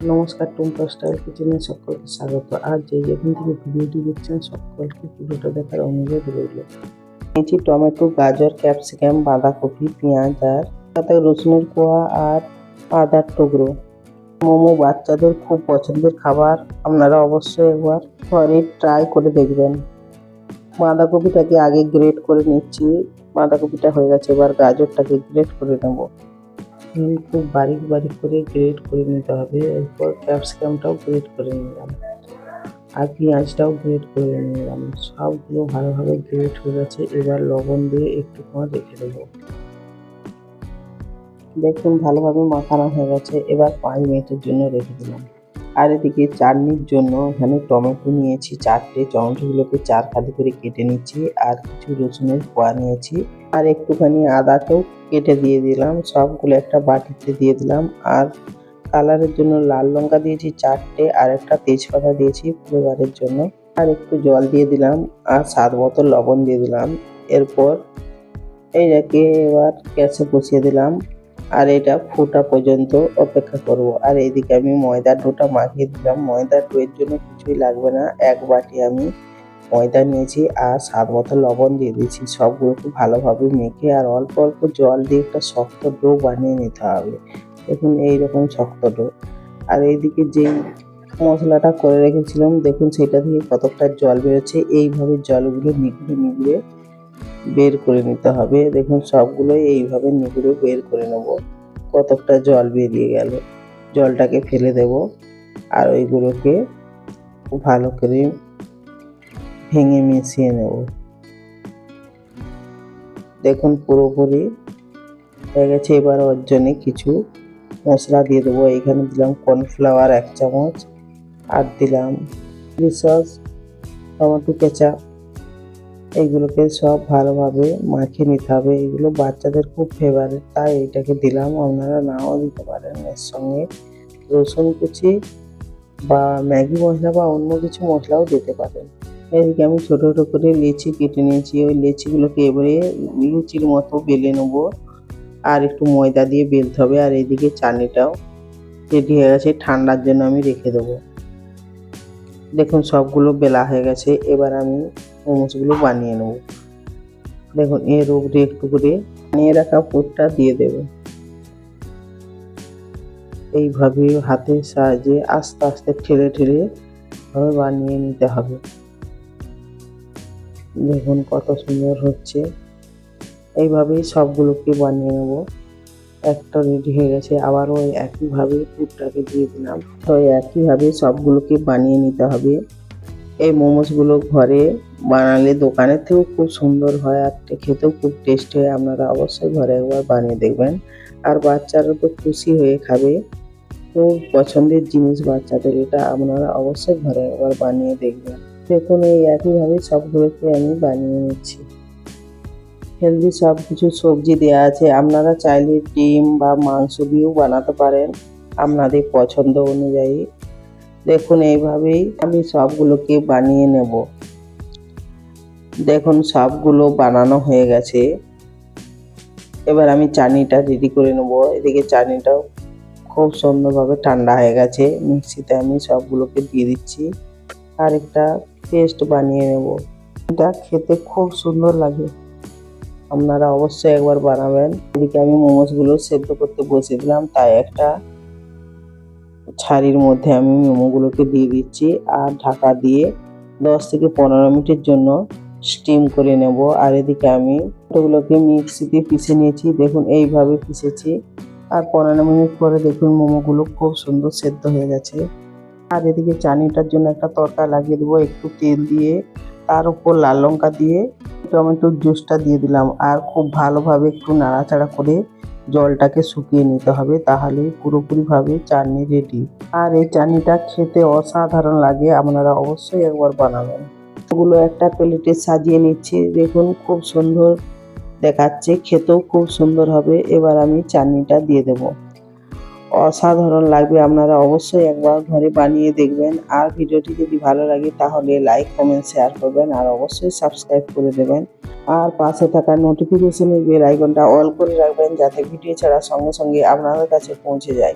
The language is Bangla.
নমস্কার, টুম্পা স্টাইল কিচেনে সকলকে স্বাগত। আর যেখান থেকে ভিডিওটি দেখছেন সকলকে পুরোটা দেখার অনুরোধ রইল। নিয়েছি টমেটো, গাজর, ক্যাপসিকাম, বাঁধাকপি, পেঁয়াজ আর সাথে রসুনের কোয়া আর আদার টুকরো। মোমো বাচ্চাদের খুব পছন্দের খাবার, আপনারা অবশ্যই একবার ঘরে ট্রাই করে দেখবেন। বাঁধাকপিটাকে আগে গ্রেট করে নিচ্ছি। বাঁধাকপিটা হয়ে গেছে, এবার গাজরটাকে গ্রেট করে নেব। খুব বারিক বারিক করে গ্রেট করে নিতে হবে। এরপর ক্যাপসিকামটাও গ্রেট করে নিলাম আর পেঁয়াজটাও গ্রেট করে নিলাম। সবগুলো ভালোভাবে গ্রেট হয়ে গেছে। এবার লবণ দিয়ে একটুক্ষণ রেখে দেবো। দেখুন ভালোভাবে মাখানো হয়ে গেছে। এবার 5 মিনিটের জন্য রেখে দিলাম। আর এদিকে চাটনির জন্য এখানে টমেটো নিয়েছি 4টে। টমেটোগুলোকে 4 ফালি করে কেটে নিচ্ছি আর কিছু রসুনের কোয়া নিয়েছি আর একটুখানি আদাকেও কেটে দিয়ে দিলাম। সবগুলো একটা বাটিতে দিয়ে দিলাম। আর কালারের জন্য লাল লঙ্কা দিয়েছি 4টে আর একটা তেজপাতা দিয়েছি ফ্লেভারের জন্য। আর একটু জল দিয়ে দিলাম আর স্বাদ মতো লবণ দিয়ে দিলাম। এরপর এইটাকে এবার গ্যাসে বসিয়ে দিলাম আর এটা ফোটা পর্যন্ত অপেক্ষা করব। আর এইদিকে আমি ময়দার ডোটা মাখিয়ে দিলাম। ময়দার ডোয়ের জন্য কিছুই লাগবে না। 1 বাটি আমি ময়দা নিয়েছি আর স্বাদ মতো লবণ দিয়ে দিয়েছি। সবগুলোকে ভালোভাবে মেখে আর অল্প অল্প জল দিয়ে একটা শক্ত ডো বানিয়ে নিতে হবে। দেখুন এইরকম শক্ত ডো। আর এইদিকে যেই মশলাটা করে রেখেছিলাম দেখুন সেটা থেকে কতটা জল বেরোচ্ছে। এইভাবে জলগুলো নিগড়ে নিগড়ে বের করে নিতে হবে। দেখুন সবগুলোই এইভাবে নিগড়ে বের করে নেব। কতটা জল বেরিয়ে গেল। জলটাকে ফেলে দেব আর ওইগুলোকে ভালো করে ভেঙে মিশিয়ে নেব। দেখুন পুরোপুরি হয়ে গেছে। এবার ওর জন্য কিছু মশলা দিয়ে দেবো। এখানে দিলাম কর্নফ্লাওয়ার 1 চামচ আর দিলাম চিলি সস, টমেটো কেচাপ। এইগুলোকে সব ভালোভাবে মাখিয়ে নিতে হবে। এগুলো বাচ্চাদের খুব ফেভারিট, তাই এটাকে দিলাম। আপনারা নাও দিতে পারেন। এর সঙ্গে রসুন কুচি বা ম্যাগি মশলা বা অন্য কিছু মশলাও দিতে পারেন। এদিকে আমি ছোটো ছোটো করে লেচি কেটে নিয়েছি। ওই লেচিগুলোকে এবারে লুচির মতো বেলে নেব আর একটু ময়দা দিয়ে বেলতে হবে। আর এইদিকে চাটনিটাও রেডি হয়ে গেছে, ঠান্ডার জন্য আমি রেখে দেবো। দেখুন সবগুলো বেলা হয়ে গেছে। এবার আমি মোমোসগুলো বানিয়ে নেব। দেখুন এর উপরে একটু করে বানিয়ে রাখা পুরটা দিয়ে দেব। এইভাবে হাতের সাহায্যে আস্তে আস্তে ঠেলে ঠেলে ভাবে বানিয়ে নিতে হবে। দেখুন কত সুন্দর হচ্ছে। এইভাবেই সবগুলোকে বানিয়ে নেব। একটা রেডি হয়ে গেছে। আবার ওই একইভাবে পুরটাকে দিয়ে দিলাম। তো একইভাবে সবগুলোকে বানিয়ে নিতে হবে। এই মোমোসগুলো ঘরে বানালে দোকানের থেকেও খুব সুন্দর হয় আর খেতেও খুব টেস্টি হয়। আপনারা অবশ্যই ঘরে একবার বানিয়ে দেখবেন। আর বাচ্চারা তো খুশি হয়ে খাবে। খুব পছন্দের জিনিস বাচ্চাদের এটা। আপনারা অবশ্যই ঘরে একবার বানিয়ে দেখবেন। দেখুন এই একইভাবে সবগুলোকে আমি বানিয়ে নিচ্ছি। হেলদি সব কিছু সবজি দেওয়া আছে। আপনারা চাইলে ডিম বা মাংস দিয়েও বানাতে পারেন আপনাদের পছন্দ অনুযায়ী। দেখুন এইভাবেই আমি সবগুলোকে বানিয়ে নেব। দেখুন সবগুলো বানানো হয়ে গেছে। এবার আমি চাটনিটা রেডি করে নেব। এদিকে চাটনিটাও খুব সুন্দরভাবে ঠান্ডা হয়ে গেছে। মিক্সিতে আমি সবগুলোকে দিয়ে দিচ্ছি আর একটা পেস্ট বানিয়ে নেব। এটা খেতে খুব সুন্দর লাগে। আপনারা অবশ্যই একবার বানাবেন। এদিকে আমি মোমোসগুলো সেদ্ধ করতে বসিয়ে দিলাম, তাই একটা ছাড়ির মধ্যে আমি মোমোগুলোকে দিয়ে দিচ্ছি আর ঢাকা দিয়ে 10 থেকে 15 মিনিটের জন্য স্টিম করে নেব। আর এদিকে আমি ওগুলোকে মিক্সিতে পিষে নিয়েছি। দেখুন এইভাবে পিষেছি। আর 15 মিনিট পরে দেখুন মোমোগুলো খুব সুন্দর সেদ্ধ হয়ে গেছে। আর এদিকে চাটনিটার জন্য একটা তড়কা লাগিয়ে দেবো। একটু তেল দিয়ে তার উপর লাল লঙ্কা দিয়ে টমেটোর জুসটা দিয়ে দিলাম আর খুব ভালোভাবে একটু নাড়াচাড়া করে জলটাকে শুকিয়ে নিতে হবে। তাহলে পুরোপুরিভাবে চাটনি রেডি। আর এই চাটনিটা খেতে অসাধারণ লাগে। আপনারা অবশ্যই একবার বানাবেন। এগুলো একটা প্লেটে সাজিয়ে নিচ্ছি। দেখুন খুব সুন্দর দেখাচ্ছে, খেতেও খুব সুন্দর হবে। এবার আমি চাটনিটা দিয়ে দেব। অসাধারণ লাগবে। আপনারা অবশ্যই একবার ঘরে বানিয়ে দেখবেন। আর ভিডিওটি যদি ভালো লাগে তাহলে লাইক, কমেন্ট, শেয়ার করবেন আর অবশ্যই সাবস্ক্রাইব করে দেবেন। আর পাশে থাকা নোটিফিকেশনের বেল আইকনটা অল করে রাখবেন যাতে ভিডিও ছাড়ার সঙ্গে সঙ্গে আপনাদের কাছে পৌঁছে যায়।